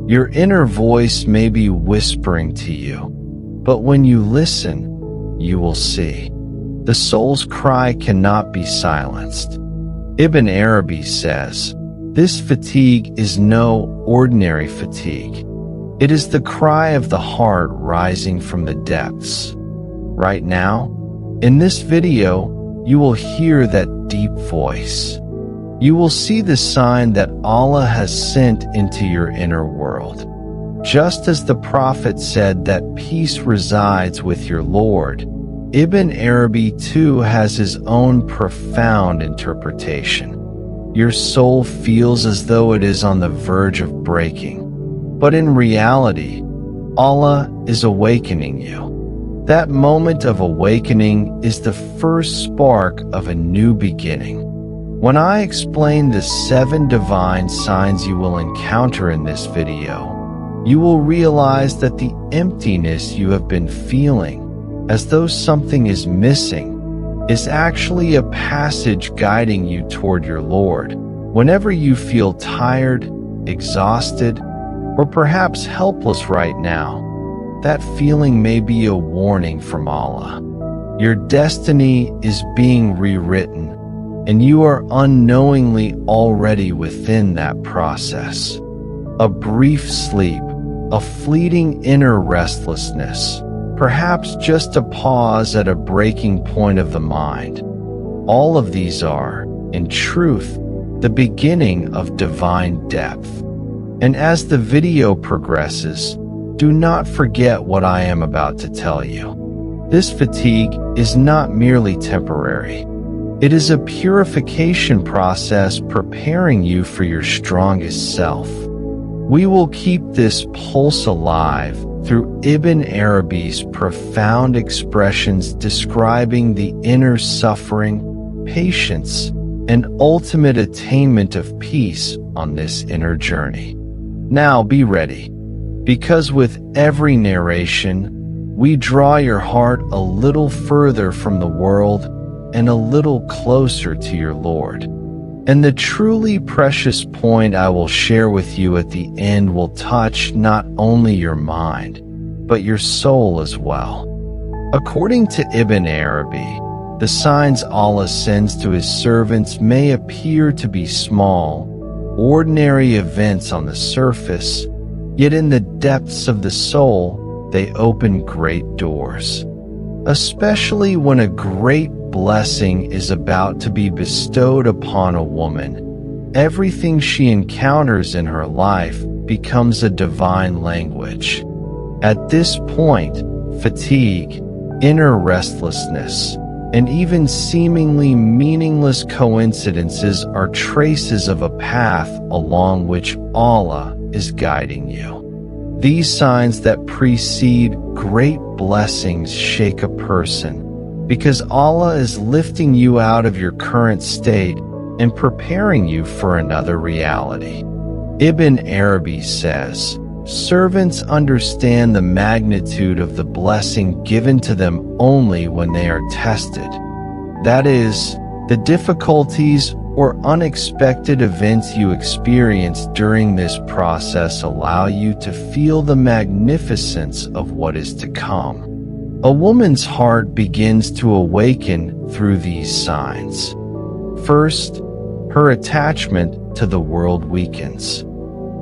Your inner voice may be whispering to you, but when you listen, you will see. The soul's cry cannot be silenced. Ibn Arabi says, "This fatigue is no ordinary fatigue. It is the cry of the heart rising from the depths." Right now, in this video, you will hear that deep voice. You will see the sign that Allah has sent into your inner world. Just as the Prophet said that peace resides with your Lord, Ibn Arabi too has his own profound interpretation. Your soul feels as though it is on the verge of breaking, but in reality, Allah is awakening you. That moment of awakening is the first spark of a new beginning. When I explain the 7 divine signs you will encounter in this video, you will realize that the emptiness you have been feeling, as though something is missing, is actually a passage guiding you toward your Lord. Whenever you feel tired, exhausted, or perhaps helpless right now, that feeling may be a warning from Allah. Your destiny is being rewritten, and you are unknowingly already within that process. A brief sleep, a fleeting inner restlessness, perhaps just a pause at a breaking point of the mind. All of these are, in truth, the beginning of divine depth. And as the video progresses, do not forget what I am about to tell you. This fatigue is not merely temporary. It is a purification process preparing you for your strongest self. We will keep this pulse alive through Ibn Arabi's profound expressions describing the inner suffering, patience, and ultimate attainment of peace on this inner journey. Now be ready, because with every narration, we draw your heart a little further from the world and a little closer to your Lord. And the truly precious point I will share with you at the end will touch not only your mind, but your soul as well. According to Ibn Arabi, the signs Allah sends to His servants may appear to be small, ordinary events on the surface, yet in the depths of the soul, they open great doors. Especially when a great blessing is about to be bestowed upon a woman, everything she encounters in her life becomes a divine language. At this point, fatigue, inner restlessness, and even seemingly meaningless coincidences are traces of a path along which Allah is guiding you. These signs that precede great blessings shake a person, because Allah is lifting you out of your current state and preparing you for another reality. Ibn Arabi says, "Servants understand the magnitude of the blessing given to them only when they are tested. That is, the difficulties or unexpected events you experience during this process allow you to feel the magnificence of what is to come." A woman's heart begins to awaken through these signs. First, her attachment to the world weakens.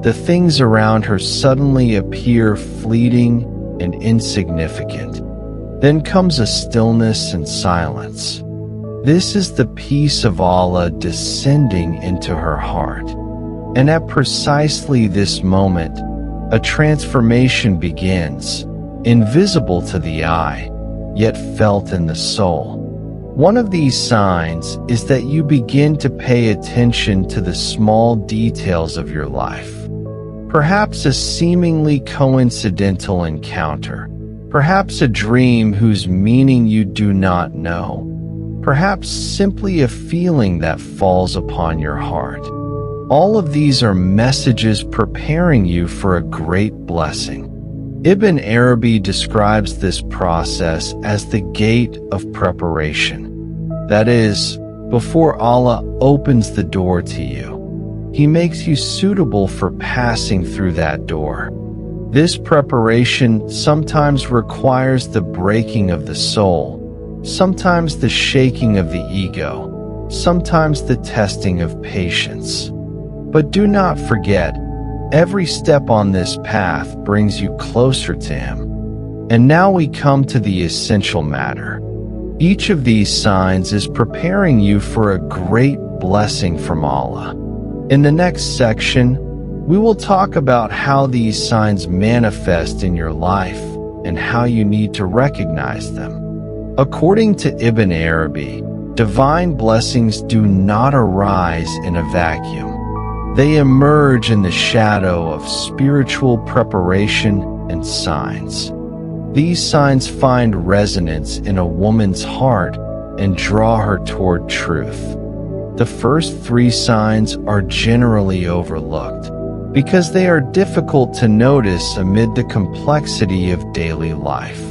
The things around her suddenly appear fleeting and insignificant. Then comes a stillness and silence. This is the peace of Allah descending into her heart. And at precisely this moment, a transformation begins, invisible to the eye, yet felt in the soul. One of these signs is that you begin to pay attention to the small details of your life. Perhaps a seemingly coincidental encounter, perhaps a dream whose meaning you do not know, perhaps simply a feeling that falls upon your heart. All of these are messages preparing you for a great blessing. Ibn Arabi describes this process as the gate of preparation. That is, before Allah opens the door to you, He makes you suitable for passing through that door. This preparation sometimes requires the breaking of the soul, sometimes the shaking of the ego, sometimes the testing of patience. But do not forget, every step on this path brings you closer to Him. And now we come to the essential matter. Each of these signs is preparing you for a great blessing from Allah. In the next section, we will talk about how these signs manifest in your life and how you need to recognize them. According to Ibn Arabi, divine blessings do not arise in a vacuum. They emerge in the shadow of spiritual preparation and signs. These signs find resonance in a woman's heart and draw her toward truth. The first three signs are generally overlooked because they are difficult to notice amid the complexity of daily life.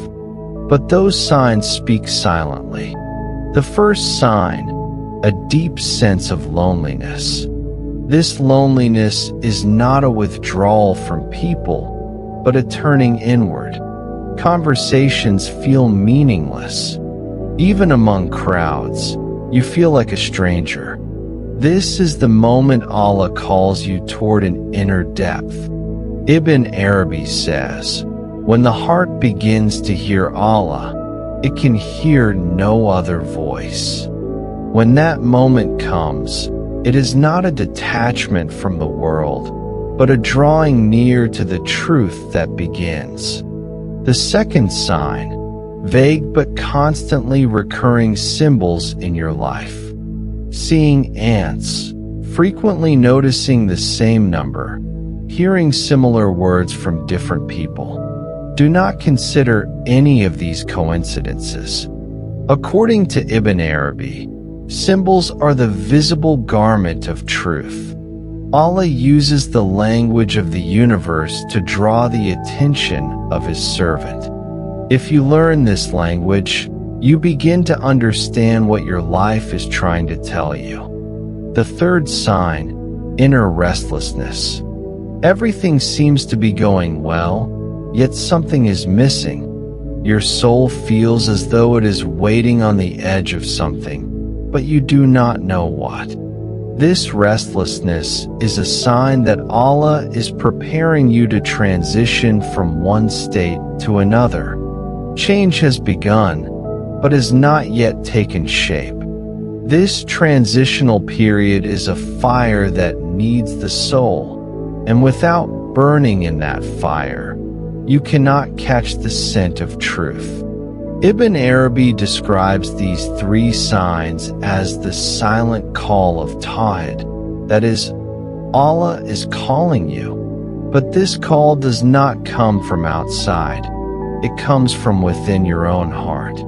But those signs speak silently. The first sign, a deep sense of loneliness. This loneliness is not a withdrawal from people, but a turning inward. Conversations feel meaningless. Even among crowds, you feel like a stranger. This is the moment Allah calls you toward an inner depth. Ibn Arabi says, when the heart begins to hear Allah, it can hear no other voice. When that moment comes, it is not a detachment from the world, but a drawing near to the truth that begins. The second sign, vague but constantly recurring symbols in your life. Seeing ants, frequently noticing the same number, hearing similar words from different people. Do not consider any of these coincidences. According to Ibn Arabi, symbols are the visible garment of truth. Allah uses the language of the universe to draw the attention of His servant. If you learn this language, you begin to understand what your life is trying to tell you. The third sign, inner restlessness. Everything seems to be going well, yet something is missing. Your soul feels as though it is waiting on the edge of something, but you do not know what. This restlessness is a sign that Allah is preparing you to transition from one state to another. Change has begun, but has not yet taken shape. This transitional period is a fire that needs the soul, and without burning in that fire, you cannot catch the scent of truth. Ibn Arabi describes these three signs as the silent call of Tawhid, that is, Allah is calling you. But this call does not come from outside. It comes from within your own heart.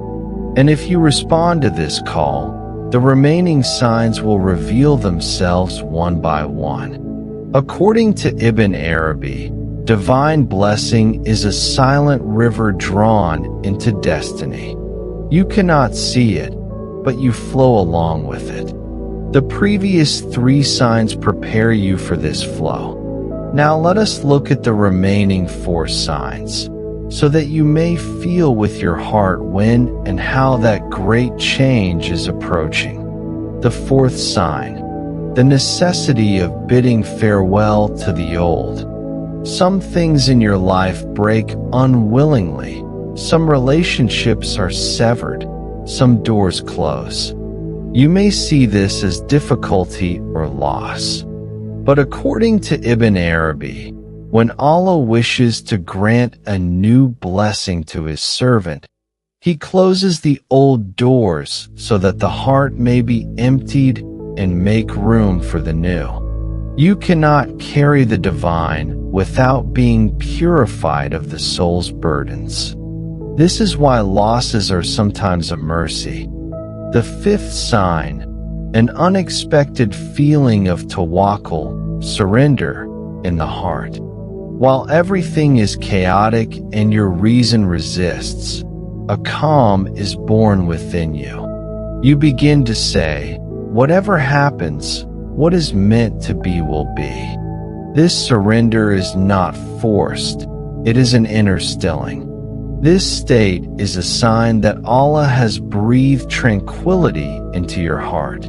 And if you respond to this call, the remaining signs will reveal themselves one by one. According to Ibn Arabi, divine blessing is a silent river drawn into destiny. You cannot see it, but you flow along with it. The previous three signs prepare you for this flow. Now let us look at the remaining four signs, so that you may feel with your heart when and how that great change is approaching. The fourth sign, the necessity of bidding farewell to the old. Some things in your life break unwillingly. Some relationships are severed. Some doors close. You may see this as difficulty or loss. But according to Ibn Arabi, when Allah wishes to grant a new blessing to His servant, He closes the old doors so that the heart may be emptied and make room for the new. You cannot carry the divine without being purified of the soul's burdens. This is why losses are sometimes a mercy. The fifth sign, an unexpected feeling of tawakkul, surrender, in the heart. While everything is chaotic and your reason resists, a calm is born within you. You begin to say, whatever happens, what is meant to be will be. This surrender is not forced, it is an inner stilling. This state is a sign that Allah has breathed tranquility into your heart.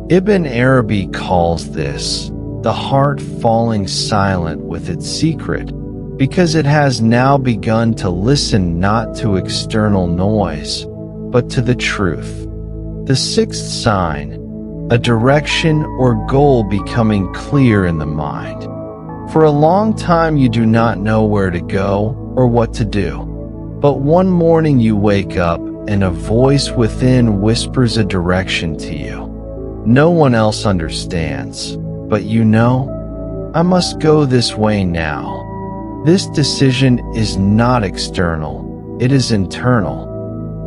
Ibn Arabi calls this the heart falling silent with its secret, because it has now begun to listen not to external noise, but to the truth. The sixth sign, a direction or goal becoming clear in the mind. For a long time you do not know where to go or what to do. But one morning you wake up and a voice within whispers a direction to you. No one else understands, but you know, I must go this way now. This decision is not external, it is internal.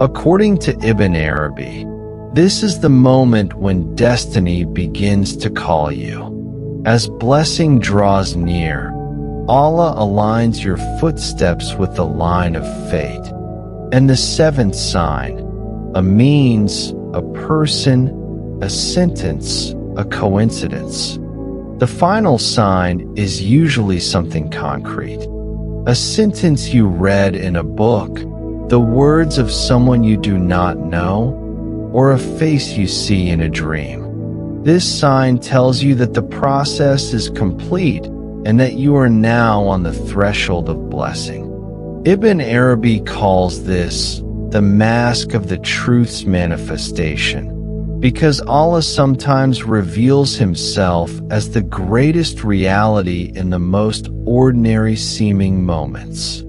According to Ibn Arabi, this is the moment when destiny begins to call you. As blessing draws near, Allah aligns your footsteps with the line of fate. And the seventh sign, a means, a person, a sentence, a coincidence. The final sign is usually something concrete. A sentence you read in a book, the words of someone you do not know, or a face you see in a dream. This sign tells you that the process is complete and that you are now on the threshold of blessing. Ibn Arabi calls this the mask of the truth's manifestation, because Allah sometimes reveals himself as the greatest reality in the most ordinary seeming moments.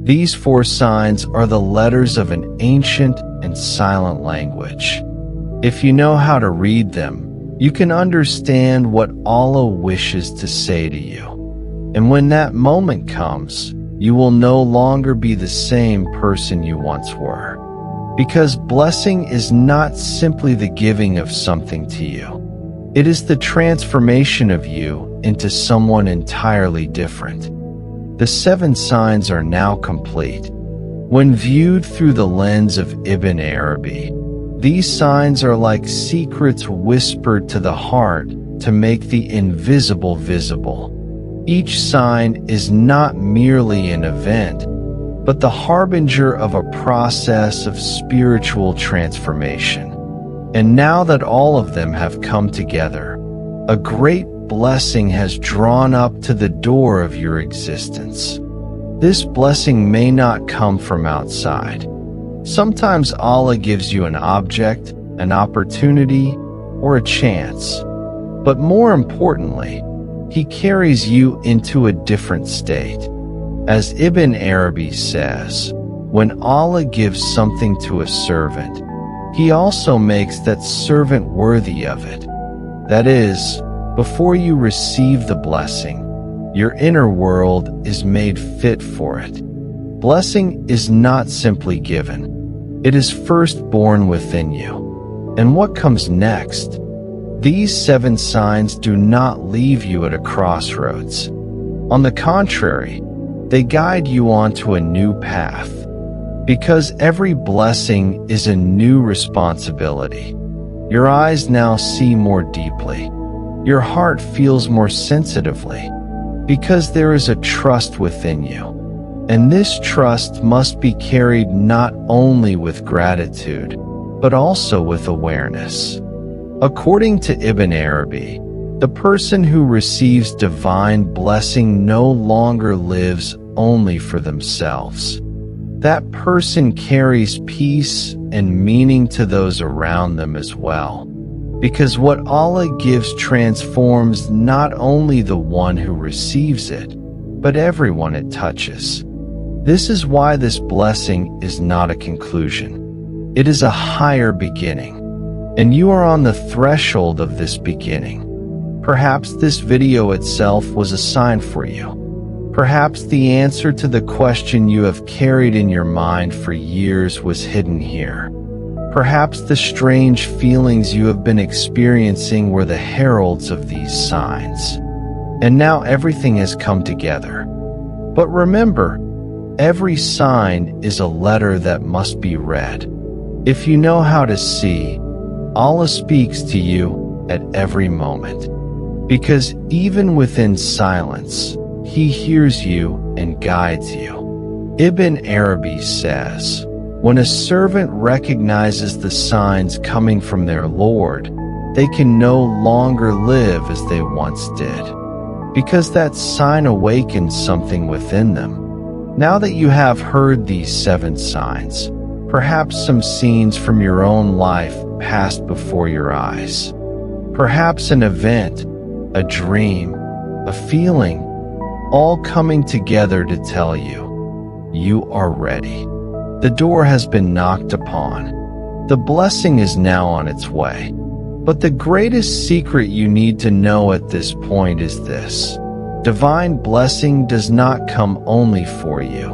These four signs are the letters of an ancient and silent language. If you know how to read them, you can understand what Allah wishes to say to you. And when that moment comes, you will no longer be the same person you once were. Because blessing is not simply the giving of something to you. It is the transformation of you into someone entirely different. The seven signs are now complete. When viewed through the lens of Ibn Arabi, these signs are like secrets whispered to the heart to make the invisible visible. Each sign is not merely an event, but the harbinger of a process of spiritual transformation. And now that all of them have come together, a great blessing has drawn up to the door of your existence. This blessing may not come from outside. Sometimes Allah gives you an object, an opportunity, or a chance. But more importantly, He carries you into a different state. As Ibn Arabi says, when Allah gives something to a servant, He also makes that servant worthy of it. That is, before you receive the blessing, your inner world is made fit for it. Blessing is not simply given. It is first born within you. And what comes next? These seven signs do not leave you at a crossroads. On the contrary, they guide you onto a new path. Because every blessing is a new responsibility. Your eyes now see more deeply. Your heart feels more sensitively. Because there is a trust within you. And this trust must be carried not only with gratitude, but also with awareness. According to Ibn Arabi, the person who receives divine blessing no longer lives only for themselves. That person carries peace and meaning to those around them as well. Because what Allah gives transforms not only the one who receives it, but everyone it touches. This is why this blessing is not a conclusion. It is a higher beginning. And you are on the threshold of this beginning. Perhaps this video itself was a sign for you. Perhaps the answer to the question you have carried in your mind for years was hidden here. Perhaps the strange feelings you have been experiencing were the heralds of these signs. And now everything has come together. But remember, every sign is a letter that must be read. If you know how to see, Allah speaks to you at every moment. because even within silence, He hears you and guides you. Ibn Arabi says, "When a servant recognizes the signs coming from their Lord, they can no longer live as they once did, because that sign awakens something within them." Now that you have heard these 7 signs, perhaps some scenes from your own life passed before your eyes. Perhaps an event, a dream, a feeling, all coming together to tell you, you are ready. The door has been knocked upon. The blessing is now on its way. But the greatest secret you need to know at this point is this: divine blessing does not come only for you.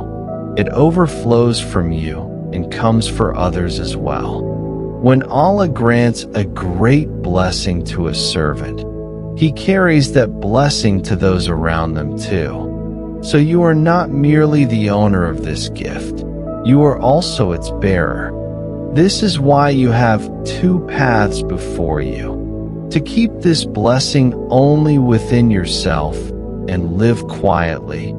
It overflows from you and comes for others as well. When Allah grants a great blessing to a servant, He carries that blessing to those around them too. So you are not merely the owner of this gift, you are also its bearer. This is why you have 2 paths before you: to keep this blessing only within yourself and live quietly,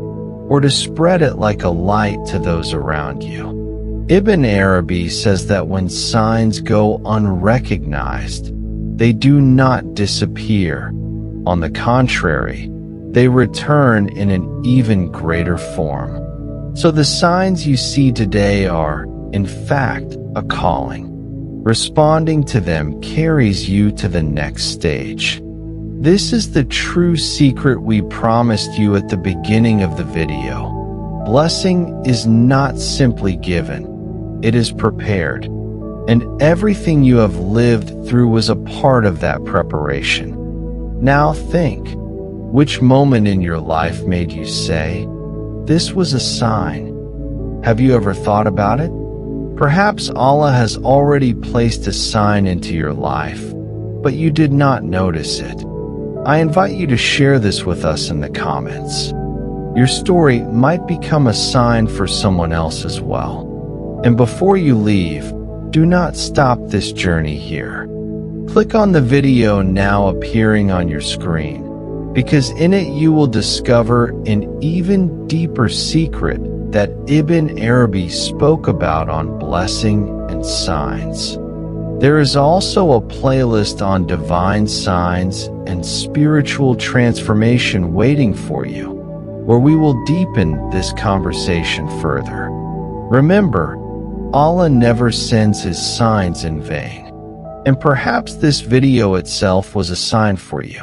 or to spread it like a light to those around you. Ibn Arabi says that when signs go unrecognized, they do not disappear. On the contrary, they return in an even greater form. So the signs you see today are, in fact, a calling. Responding to them carries you to the next stage. This is the true secret we promised you at the beginning of the video. Blessing is not simply given, it is prepared. And everything you have lived through was a part of that preparation. Now think, which moment in your life made you say, "This was a sign"? Have you ever thought about it? Perhaps Allah has already placed a sign into your life, but you did not notice it. I invite you to share this with us in the comments. Your story might become a sign for someone else as well. And before you leave, do not stop this journey here. Click on the video now appearing on your screen, because in it you will discover an even deeper secret that Ibn Arabi spoke about on blessing and signs. There is also a playlist on divine signs and spiritual transformation waiting for you, where we will deepen this conversation further. Remember, Allah never sends His signs in vain, and perhaps this video itself was a sign for you.